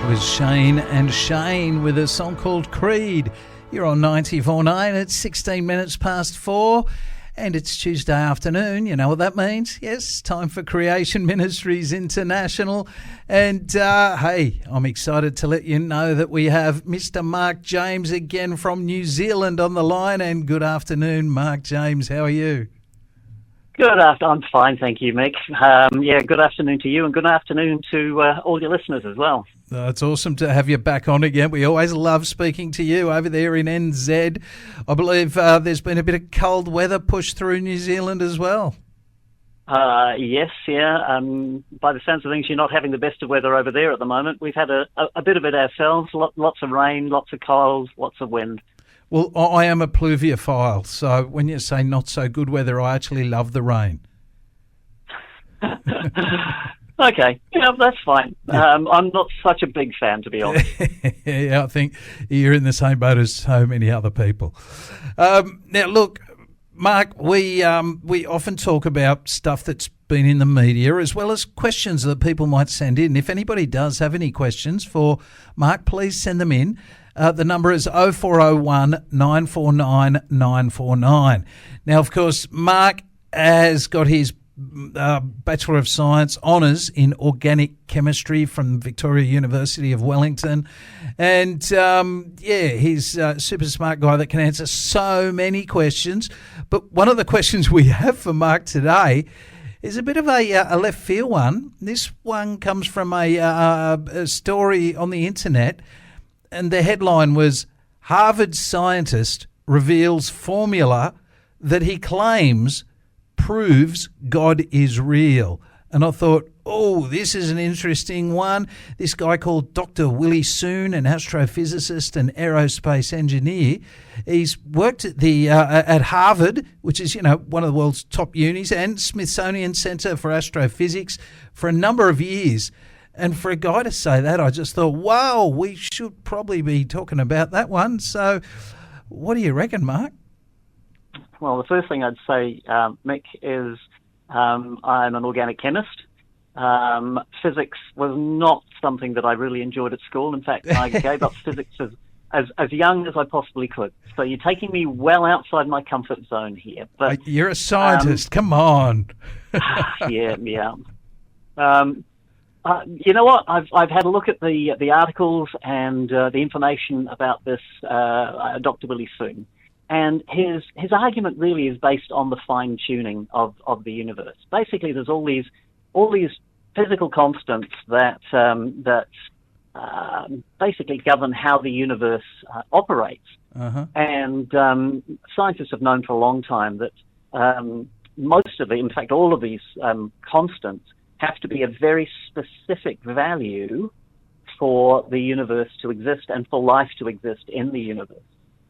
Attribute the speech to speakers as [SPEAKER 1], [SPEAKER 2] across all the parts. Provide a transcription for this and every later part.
[SPEAKER 1] Was Shane and Shane with a song called Creed. You're on 94.9. It's 16 minutes past 4 and it's Tuesday afternoon. You know what that means? Yes, time for Creation Ministries International. And hey, I'm excited to let you know that we have Mr. Mark James again from New Zealand on the line. And good afternoon, Mark James. How are you?
[SPEAKER 2] Good afternoon. I'm fine, thank you, Mick. Good afternoon to you and good afternoon to all your listeners as well.
[SPEAKER 1] It's awesome to have you back on again. We always love speaking to you over there in NZ. I believe there's been a bit of cold weather pushed through New Zealand as well.
[SPEAKER 2] Yes. By the sounds of things, you're not having the best of weather over there at the moment. We've had a bit of it ourselves, lots of rain, lots of cold, lots of wind.
[SPEAKER 1] Well, I am a pluviophile, so when you say not so good weather, I actually love the rain.
[SPEAKER 2] Okay, that's fine.
[SPEAKER 1] Yeah.
[SPEAKER 2] I'm not such a big fan, to be honest.
[SPEAKER 1] Yeah, I think you're in the same boat as so many other people. Now, look, Mark, we often talk about stuff that's been in the media as well as questions that people might send in. If anybody does have any questions for Mark, please send them in. The number is 0401 949 949. Now, of course, Mark has got his Bachelor of Science honours in Organic Chemistry from Victoria University of Wellington. And, he's a super smart guy that can answer so many questions. But one of the questions we have for Mark today is a bit of a left field one. This one comes from a story on the internet. And the headline was, Harvard scientist reveals formula that he claims proves God is real. And I thought, this is an interesting one. This guy called Dr. Willie Soon, an astrophysicist and aerospace engineer, he's worked at at Harvard, which is, one of the world's top unis, and Smithsonian Center for Astrophysics for a number of years. And for a guy to say that, I just thought, wow, we should probably be talking about that one. So what do you reckon, Mark?
[SPEAKER 2] Well, the first thing I'd say, Mick, is I'm an organic chemist. Physics was not something that I really enjoyed at school. In fact, I gave up physics as young as I possibly could. So you're taking me well outside my comfort zone here. But
[SPEAKER 1] you're a scientist. Come on.
[SPEAKER 2] Yeah. You know what? I've had a look at the articles and the information about this Dr. Willie Soon, and his argument really is based on the fine tuning of the universe. Basically, there's all these physical constants that basically govern how the universe operates.
[SPEAKER 1] Uh-huh.
[SPEAKER 2] And scientists have known for a long time that most of it, in fact, all of these constants have to be a very specific value for the universe to exist and for life to exist in the universe.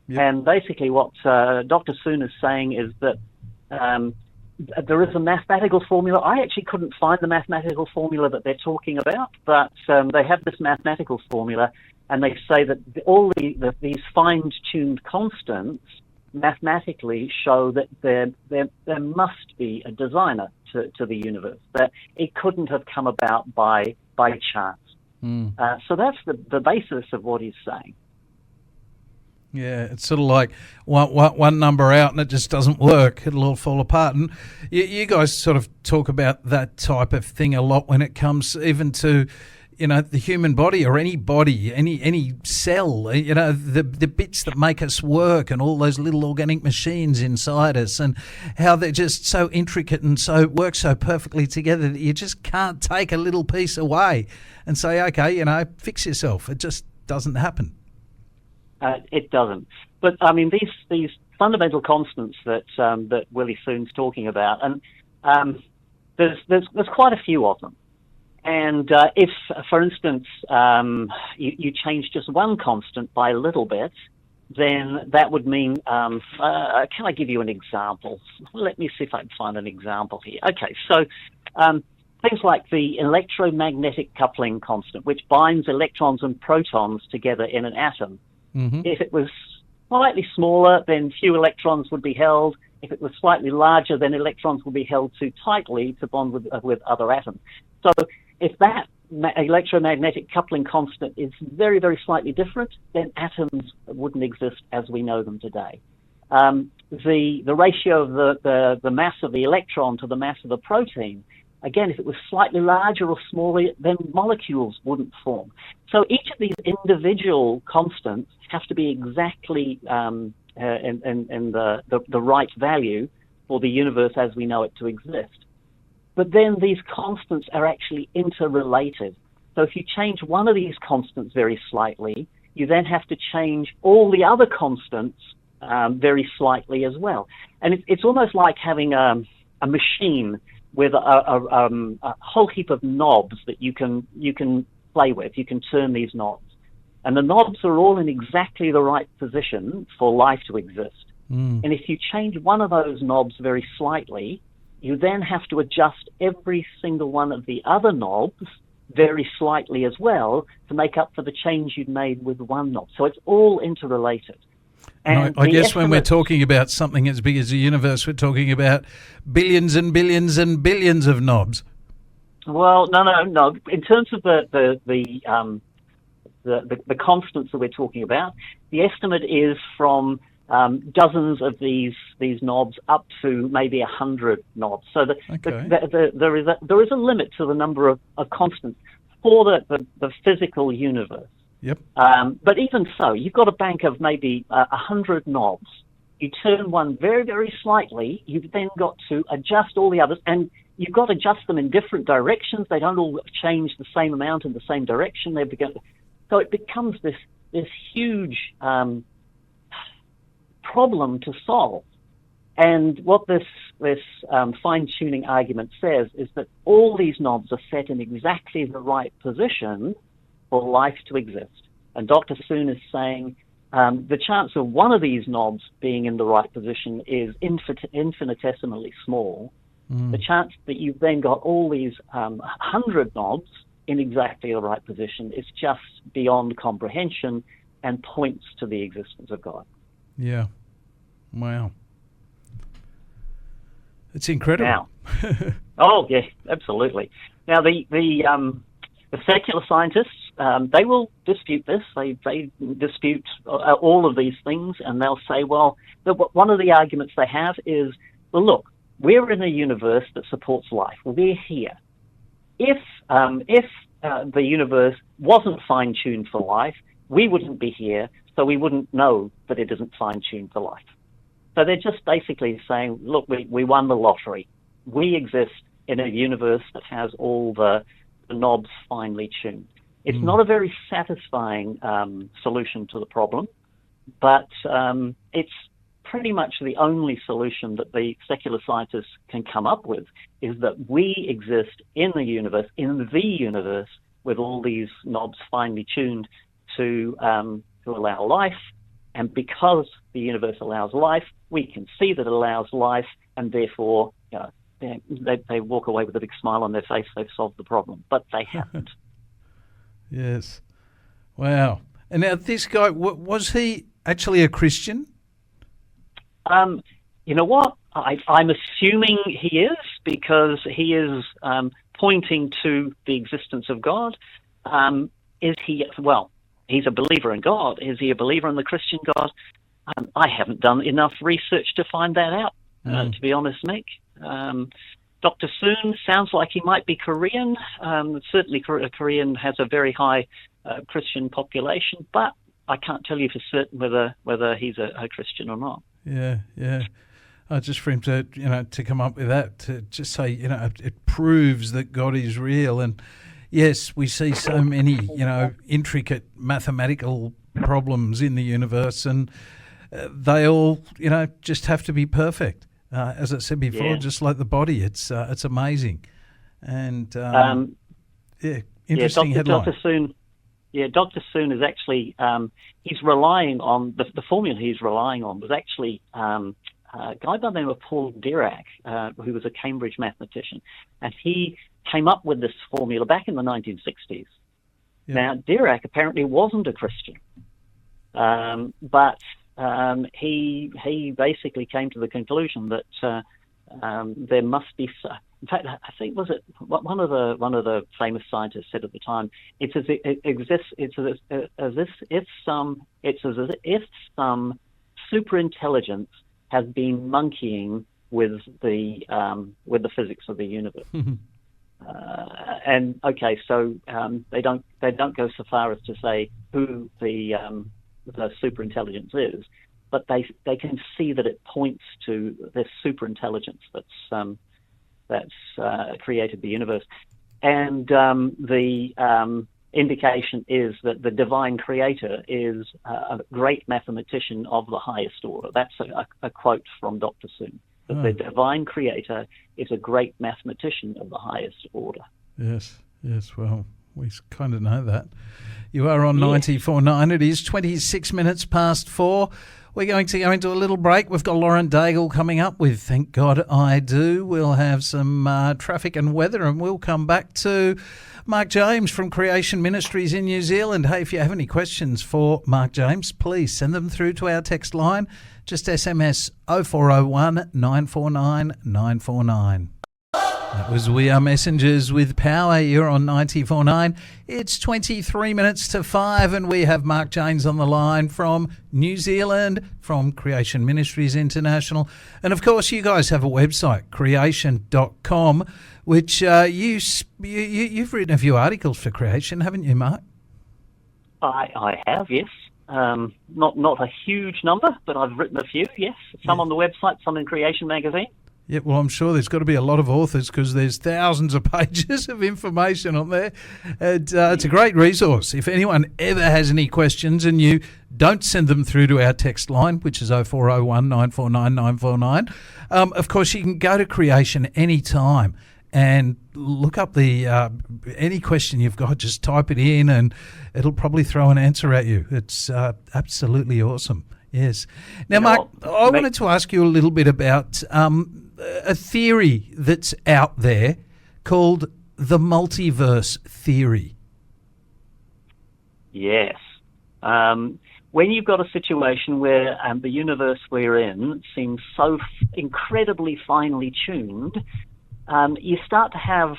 [SPEAKER 2] Yep. And basically what Dr. Soon is saying is that there is a mathematical formula. I actually couldn't find the mathematical formula that they're talking about, but they have this mathematical formula, and they say that these fine-tuned constants mathematically show that there must be a designer to the universe, that it couldn't have come about by chance. So that's the basis of what he's saying.
[SPEAKER 1] Yeah, it's sort of like one number out and it just doesn't work. It'll all fall apart. And you guys sort of talk about that type of thing a lot when it comes even to, the human body or any body, any cell, the bits that make us work and all those little organic machines inside us and how they're just so intricate and so work so perfectly together that you just can't take a little piece away and say, okay, fix yourself. It just doesn't happen.
[SPEAKER 2] It doesn't. But I mean, these fundamental constants that Willie Soon's talking about, and there's quite a few of them. And if, for instance, you change just one constant by a little bit, then that would mean, can I give you an example? Let me see if I can find an example here. Okay, so things like the electromagnetic coupling constant, which binds electrons and protons together in an atom. Mm-hmm. If it was slightly smaller, then few electrons would be held. If it was slightly larger, then electrons would be held too tightly to bond with other atoms. So if that electromagnetic coupling constant is very, very slightly different, then atoms wouldn't exist as we know them today. The ratio of the mass of the electron to the mass of the protein, again, if it was slightly larger or smaller, then molecules wouldn't form. So each of these individual constants have to be exactly in the right value for the universe as we know it to exist. But then these constants are actually interrelated. So if you change one of these constants very slightly, you then have to change all the other constants very slightly as well. And it's almost like having a machine with a whole heap of knobs that you can play with. You can turn these knobs. And the knobs are all in exactly the right position for life to exist. And if you change one of those knobs very slightly, you then have to adjust every single one of the other knobs very slightly as well to make up for the change you'd made with one knob. So it's all interrelated.
[SPEAKER 1] And I guess when we're talking about something as big as the universe, we're talking about billions and billions and billions of knobs.
[SPEAKER 2] Well, no. In terms of the constants that we're talking about, the estimate is from dozens of these knobs up to maybe 100 knobs. So there is a limit to the number of constants for the physical universe.
[SPEAKER 1] Yep.
[SPEAKER 2] But even so, you've got a bank of maybe 100 knobs. You turn one very, very slightly. You've then got to adjust all the others, and you've got to adjust them in different directions. They don't all change the same amount in the same direction. So it becomes this huge problem to solve. And what this fine-tuning argument says is that all these knobs are set in exactly the right position for life to exist. And Dr. Soon is saying the chance of one of these knobs being in the right position is infinitesimally small. The chance that you've then got all these 100 knobs in exactly the right position is just beyond comprehension and points to the existence of God.
[SPEAKER 1] Yeah. Wow. It's incredible.
[SPEAKER 2] Now, oh, yeah, absolutely. Now, the secular scientists, they will dispute this. They dispute all of these things, and they'll say, well, one of the arguments they have is, well, look, we're in a universe that supports life. We're here. If the universe wasn't fine-tuned for life, we wouldn't be here, so we wouldn't know that it isn't fine-tuned for life. So they're just basically saying, look, we won the lottery. We exist in a universe that has all the knobs finely tuned. It's not a very satisfying solution to the problem, but it's pretty much the only solution that the secular scientists can come up with, is that we exist in the universe with all these knobs finely tuned to allow life. And because the universe allows life, we can see that it allows life, and therefore, they walk away with a big smile on their face. They've solved the problem, but they haven't.
[SPEAKER 1] Yes. Wow. And now this guy, was he actually a Christian?
[SPEAKER 2] You know what? I'm assuming he is, because he is pointing to the existence of God. Is he? Well, he's a believer in God. Is he a believer in the Christian God? I haven't done enough research to find that out, to be honest, Mick. Dr. Soon sounds like he might be Korean. Certainly, Korean has a very high Christian population, but I can't tell you for certain whether he's a Christian or not.
[SPEAKER 1] Yeah. Just for him to come up with that, to just say, it proves that God is real. And yes, we see so many, intricate mathematical problems in the universe, and they all, just have to be perfect. As I said before, just like the body, it's amazing. And interesting headline.
[SPEAKER 2] Dr. Soon is actually he's relying on the formula he's relying on was actually a guy by the name of Paul Dirac, who was a Cambridge mathematician, and he came up with this formula back in the 1960s. Yep. Now, Dirac apparently wasn't a Christian, but he basically came to the conclusion that there must be in fact, I think was it one of the famous scientists said at the time, it's as if some super intelligence has been monkeying with the physics of the universe. And okay, so they don't go so far as to say who the super intelligence is, but they can see that it points to this super intelligence that's created the universe, and the indication is that the divine creator is a great mathematician of the highest order. That's a quote from Dr. Soon. That the divine creator is a great mathematician of the highest order.
[SPEAKER 1] Yes. Well, we kind of know that. You are on 94.9. It is 26 minutes past 4. We're going to go into a little break. We've got Lauren Daigle coming up with Thank God I Do. We'll have some traffic and weather, and we'll come back to Mark James from Creation Ministries in New Zealand. Hey, if you have any questions for Mark James, please send them through to our text line. Just SMS 0401 949 949. That was We Are Messengers with Power. You're on 94.9. It's 23 minutes to 5, and we have Mark James on the line from New Zealand, from Creation Ministries International. And, of course, you guys have a website, creation.com, which you've written a few articles for Creation, haven't you, Mark?
[SPEAKER 2] I have, yes. Not a huge number, but I've written a few, yes. Some on the website, some in Creation magazine.
[SPEAKER 1] Yeah, well, I'm sure there's got to be a lot of authors because there's thousands of pages of information on there. It's a great resource. If anyone ever has any questions and you don't send them through to our text line, which is 0401 949 949, of course, you can go to Creation anytime and look up the any question you've got. Just type it in and it'll probably throw an answer at you. It's absolutely awesome. Yes. Now, Mark, I wanted to ask you a little bit about a theory that's out there called the multiverse theory.
[SPEAKER 2] Yes. When you've got a situation where the universe we're in seems so incredibly finely tuned, you start to have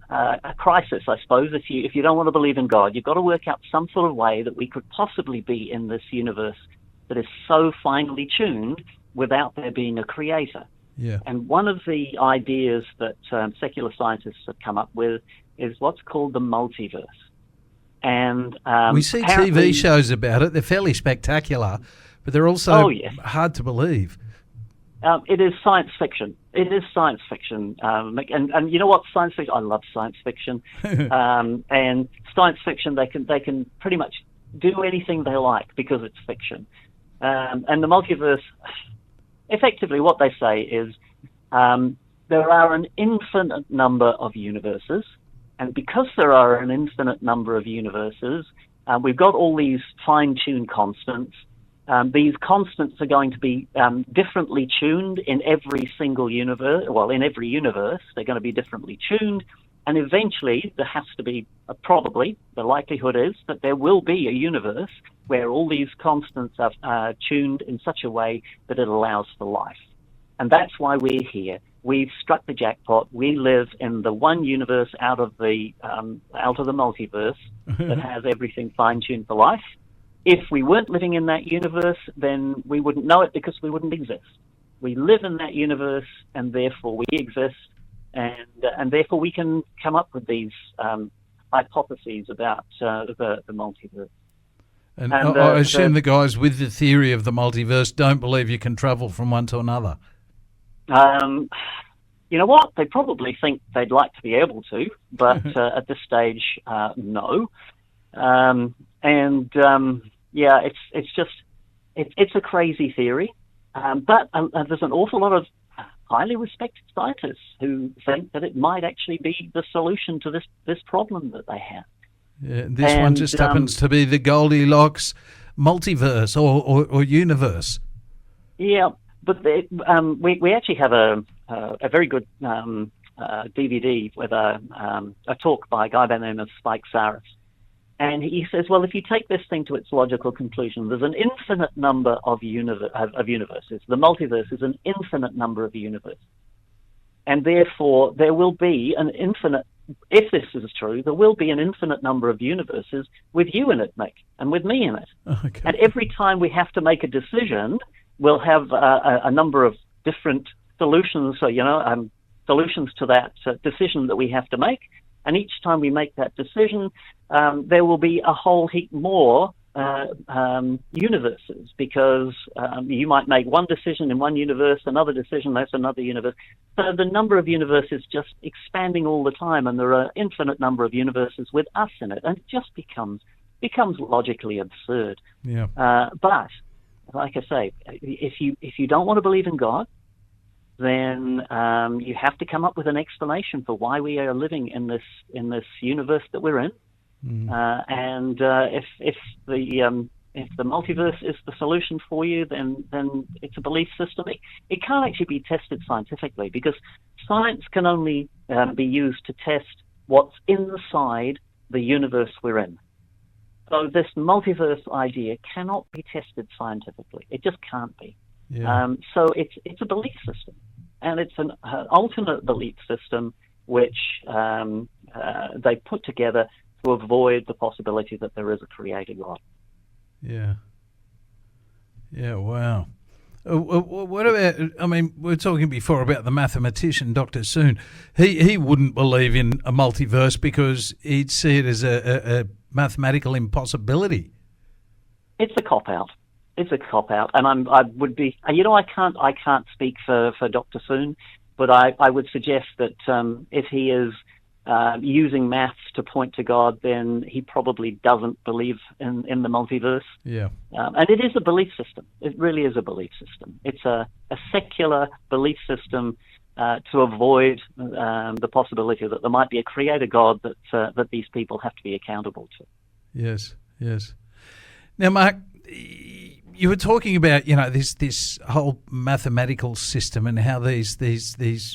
[SPEAKER 2] a crisis, I suppose. If you don't want to believe in God, you've got to work out some sort of way that we could possibly be in this universe that is so finely tuned without there being a creator.
[SPEAKER 1] Yeah.
[SPEAKER 2] And one of the ideas that secular scientists have come up with is what's called the multiverse. And
[SPEAKER 1] we see TV shows about it. They're fairly spectacular, but they're also hard to believe.
[SPEAKER 2] It is science fiction. It is science fiction. And you know what? Science fiction, I love science fiction. And science fiction, they can pretty much do anything they like because it's fiction. And the multiverse, effectively what they say is there are an infinite number of universes, and because there are an infinite number of universes, we've got all these fine-tuned constants. These constants are going to be differently tuned in every single universe. Well, in every universe, they're going to be differently tuned. And eventually, there has to be, probably, the likelihood is that there will be a universe where all these constants are tuned in such a way that it allows for life. And that's why we're here. We've struck the jackpot. We live in the one universe out of the multiverse that has everything fine-tuned for life. If we weren't living in that universe, then we wouldn't know it because we wouldn't exist. We live in that universe, and therefore we exist. And therefore we can come up with these hypotheses about the multiverse.
[SPEAKER 1] And I assume the guys with the theory of the multiverse don't believe you can travel from one to another.
[SPEAKER 2] You know what? They probably think they'd like to be able to, but at this stage, no. It's a crazy theory. But there's an awful lot of highly respected scientists who think that it might actually be the solution to this problem that they have.
[SPEAKER 1] Yeah, this one just happens to be the Goldilocks multiverse or universe.
[SPEAKER 2] Yeah, but we actually have a very good DVD with a talk by a guy by the name of Spike Saris. And he says, well, if you take this thing to its logical conclusion, there's an infinite number of universes. The multiverse is an infinite number of universes. And therefore, there will be an infinite, if this is true, there will be an infinite number of universes with you in it, Mick, and with me in it.
[SPEAKER 1] Okay.
[SPEAKER 2] And every time we have to make a decision, we'll have a number of different solutions, solutions to that decision that we have to make. And each time we make that decision, there will be a whole heap more universes, because you might make one decision in one universe, another decision, that's another universe. So the number of universes just expanding all the time, and there are infinite number of universes with us in it, and it just becomes logically absurd.
[SPEAKER 1] Yeah.
[SPEAKER 2] But like I say, if you don't want to believe in God, then you have to come up with an explanation for why we are living in this universe that we're in. And if the multiverse is the solution for you, then it's a belief system. It can't actually be tested scientifically, because science can only be used to test what's inside the universe we're in. So this multiverse idea cannot be tested scientifically. It just can't be.
[SPEAKER 1] Yeah.
[SPEAKER 2] So it's a belief system, and it's an alternate belief system which they put together to avoid the possibility that there is a creator God.
[SPEAKER 1] Yeah. Yeah, wow. What about, I mean, we were talking before about the mathematician, Dr. Soon. He wouldn't believe in a multiverse because he'd see it as a mathematical impossibility.
[SPEAKER 2] It's a cop-out. And I would be, I can't speak for Dr. Soon, but I would suggest that if he is using maths to point to God, then he probably doesn't believe in the multiverse.
[SPEAKER 1] Yeah.
[SPEAKER 2] And it is a belief system. It really is a belief system. It's a secular belief system to avoid the possibility that there might be a creator God that these people have to be accountable to. Yes,
[SPEAKER 1] yes. Now, Mark, you were talking about, this whole mathematical system and how these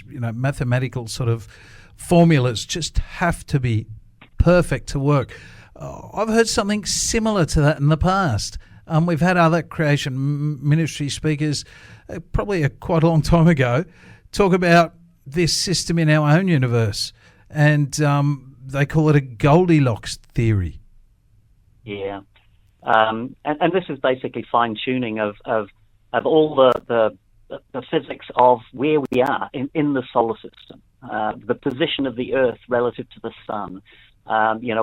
[SPEAKER 1] mathematical sort of formulas just have to be perfect to work. I've heard something similar to that in the past. We've had other creation ministry speakers, probably quite a long time ago, talk about this system in our own universe, and they call it a Goldilocks theory.
[SPEAKER 2] Yeah, and this is basically fine-tuning of all the physics of where we are in the solar system. The position of the Earth relative to the Sun.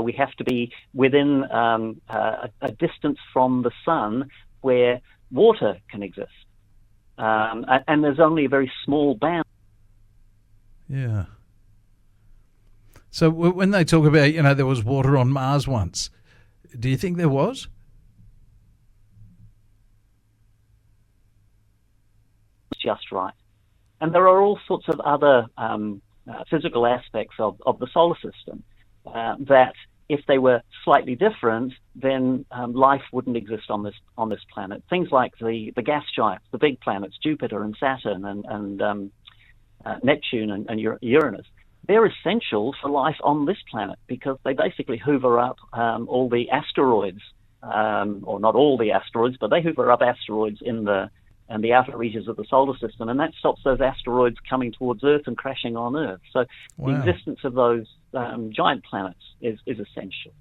[SPEAKER 2] We have to be within a distance from the Sun where water can exist. And there's only a very small band.
[SPEAKER 1] Yeah. So when they talk about, there was water on Mars once, do you think there was?
[SPEAKER 2] Just right. And there are all sorts of other physical aspects of the solar system that, if they were slightly different, then life wouldn't exist on this planet. Things like the gas giants, the big planets, Jupiter and Saturn and Neptune and Uranus. They're essential for life on this planet because they basically hoover up all the asteroids, or not all the asteroids, but they hoover up asteroids in the outer reaches of the solar system, and that stops those asteroids coming towards Earth and crashing on Earth. So
[SPEAKER 1] wow.
[SPEAKER 2] The existence of those giant planets is essential.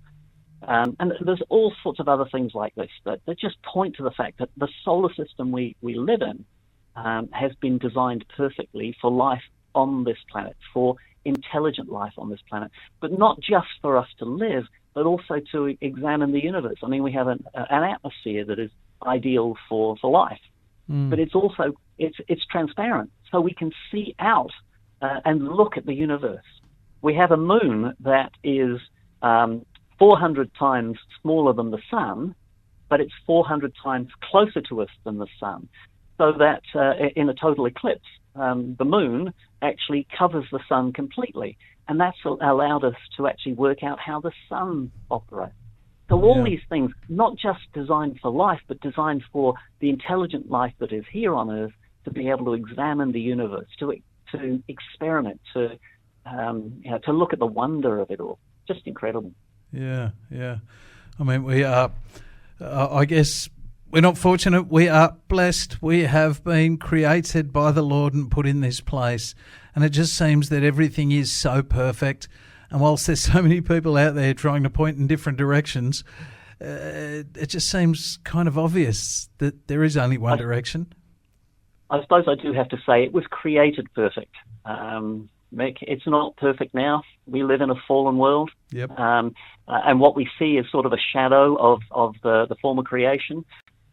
[SPEAKER 2] And there's all sorts of other things like this that just point to the fact that the solar system we live in has been designed perfectly for life on this planet, for intelligent life on this planet, but not just for us to live, but also to examine the universe. I mean, we have an atmosphere that is ideal for life. But it's also it's transparent, so we can see out and look at the universe. We have a moon that is 400 times smaller than the sun, but it's 400 times closer to us than the sun. So that in a total eclipse, the moon actually covers the sun completely, and that's allowed us to actually work out how the sun operates. So all these things, not just designed for life, but designed for the intelligent life that is here on Earth, to be able to examine the universe, to experiment, to look at the wonder of it all. Just incredible.
[SPEAKER 1] Yeah. I mean, we are, I guess, we're not fortunate. We are blessed. We have been created by the Lord and put in this place. and it just seems that everything is so perfect. And whilst there's so many people out there trying to point in different directions, it just seems kind of obvious that there is only one direction.
[SPEAKER 2] I suppose I do have to say it was created perfect. Mick, it's not perfect now. We live in a fallen world.
[SPEAKER 1] Yep.
[SPEAKER 2] And what we see is sort of a shadow of the former creation.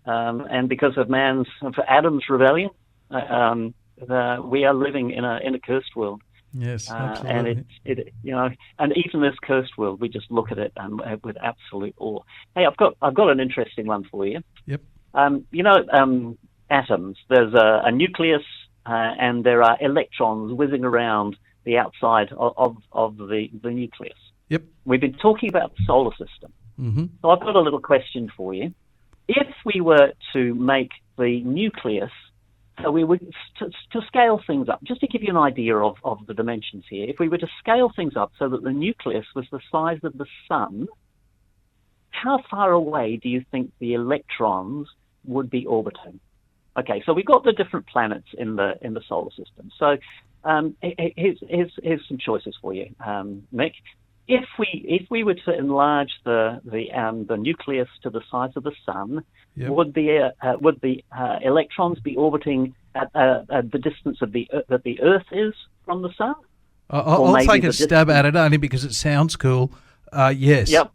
[SPEAKER 2] And because of Adam's rebellion, we are living in a cursed world.
[SPEAKER 1] Yes, absolutely.
[SPEAKER 2] And and even this cursed world, we just look at it with absolute awe. Hey, I've got an interesting one for you.
[SPEAKER 1] Yep.
[SPEAKER 2] Atoms. There's a nucleus, and there are electrons whizzing around the outside of the nucleus.
[SPEAKER 1] Yep.
[SPEAKER 2] We've been talking about the solar system.
[SPEAKER 1] Mm-hmm.
[SPEAKER 2] So I've got a little question for you. If we were to make the nucleus, so we would to scale things up, just to give you an idea of the dimensions here, if we were to scale things up so that the nucleus was the size of the sun, how far away do you think the electrons would be orbiting? Okay, so we've got the different planets in the solar system. So here's some choices for you, Mick. If we were to enlarge the nucleus to the size of the sun, yep, would the electrons be orbiting at the distance that the Earth is from the sun?
[SPEAKER 1] I'll take a stab at it only because it sounds cool. Yes.
[SPEAKER 2] Yep.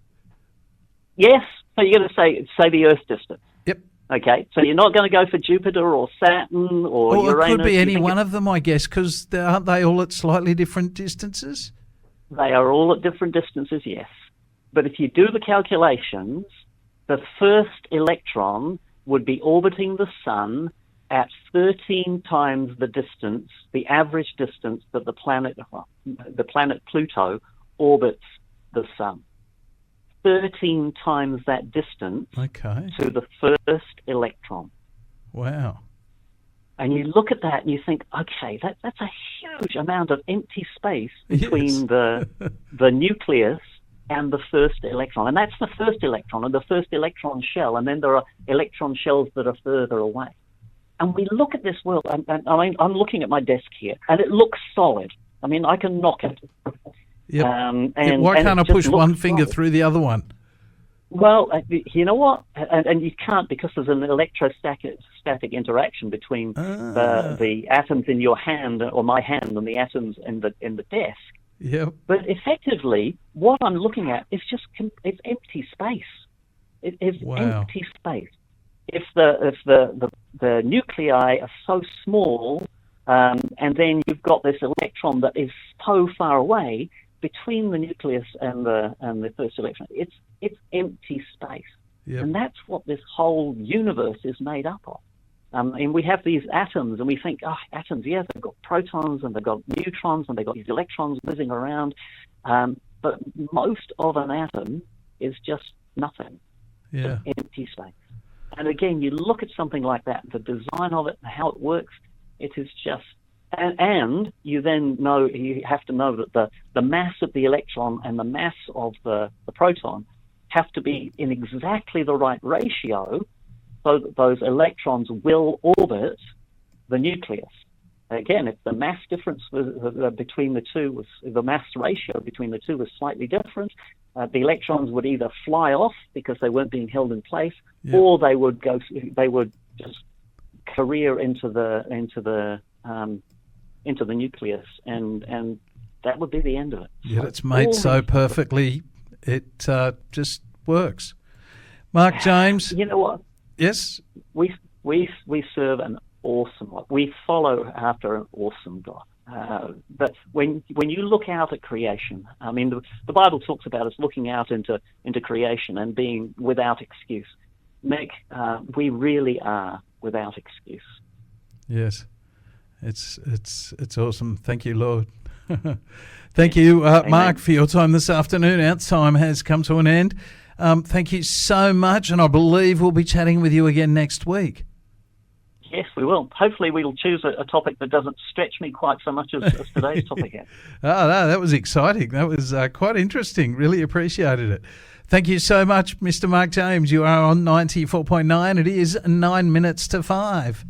[SPEAKER 2] Yes. So you're going to say the Earth distance.
[SPEAKER 1] Yep.
[SPEAKER 2] Okay. So you're not going to go for Jupiter or Saturn or Uranus.
[SPEAKER 1] It could be any one of them, I guess, because aren't they all at slightly different distances?
[SPEAKER 2] They are all at different distances, yes. But if you do the calculations, the first electron would be orbiting the sun at 13 times the distance, the average distance that the planet Pluto orbits the sun. 13 times that distance to the first electron.
[SPEAKER 1] Wow.
[SPEAKER 2] And you look at that and you think, okay, that's a huge amount of empty space between the nucleus and the first electron. And that's the first electron and the first electron shell. And then there are electron shells that are further away. And we look at this world, and I mean, I'm looking at my desk here, and it looks solid. I mean, I can knock it.
[SPEAKER 1] Yep. Why can't I push one finger through the other one?
[SPEAKER 2] Well, you know what? And you can't, because there's an electrostatic interaction between the atoms in your hand or my hand and the atoms in the desk.
[SPEAKER 1] Yep.
[SPEAKER 2] But effectively, what I'm looking at is just it's empty space. It is empty space. If the nuclei are so small, and then you've got this electron that is so far away between the nucleus and the first electron, it's empty space.
[SPEAKER 1] Yep.
[SPEAKER 2] And that's what this whole universe is made up of. And we have these atoms, and we think, atoms, yeah, they've got protons, and they've got neutrons, and they've got these electrons whizzing around. But most of an atom is just nothing.
[SPEAKER 1] Yeah.
[SPEAKER 2] It's empty space. And again, you look at something like that, the design of it and how it works, it is just... And you then know, you have to know that the mass of the electron and the mass of the proton have to be in exactly the right ratio so that those electrons will orbit the nucleus. Again, if the mass difference between the two was, the mass ratio between the two was slightly different, the electrons would either fly off because they weren't being held in place, or they would just career into the nucleus, and that would be the end of it.
[SPEAKER 1] Yeah, it's made so perfectly, it just works. Mark James.
[SPEAKER 2] You know what?
[SPEAKER 1] Yes?
[SPEAKER 2] We serve an awesome God. We follow after an awesome God. But when you look out at creation, I mean, the Bible talks about us looking out into creation and being without excuse. Mick, we really are without excuse.
[SPEAKER 1] Yes. It's awesome. Thank you, Lord. Thank you, Mark, for your time this afternoon. Our time has come to an end. Thank you so much, and I believe we'll be chatting with you again next week.
[SPEAKER 2] Yes, we will. Hopefully we'll choose a topic that doesn't stretch me quite so much as today's topic has.
[SPEAKER 1] Oh, no, that was exciting. That was quite interesting. Really appreciated it. Thank you so much, Mr. Mark James. You are on 94.9. It is 9 minutes to 5.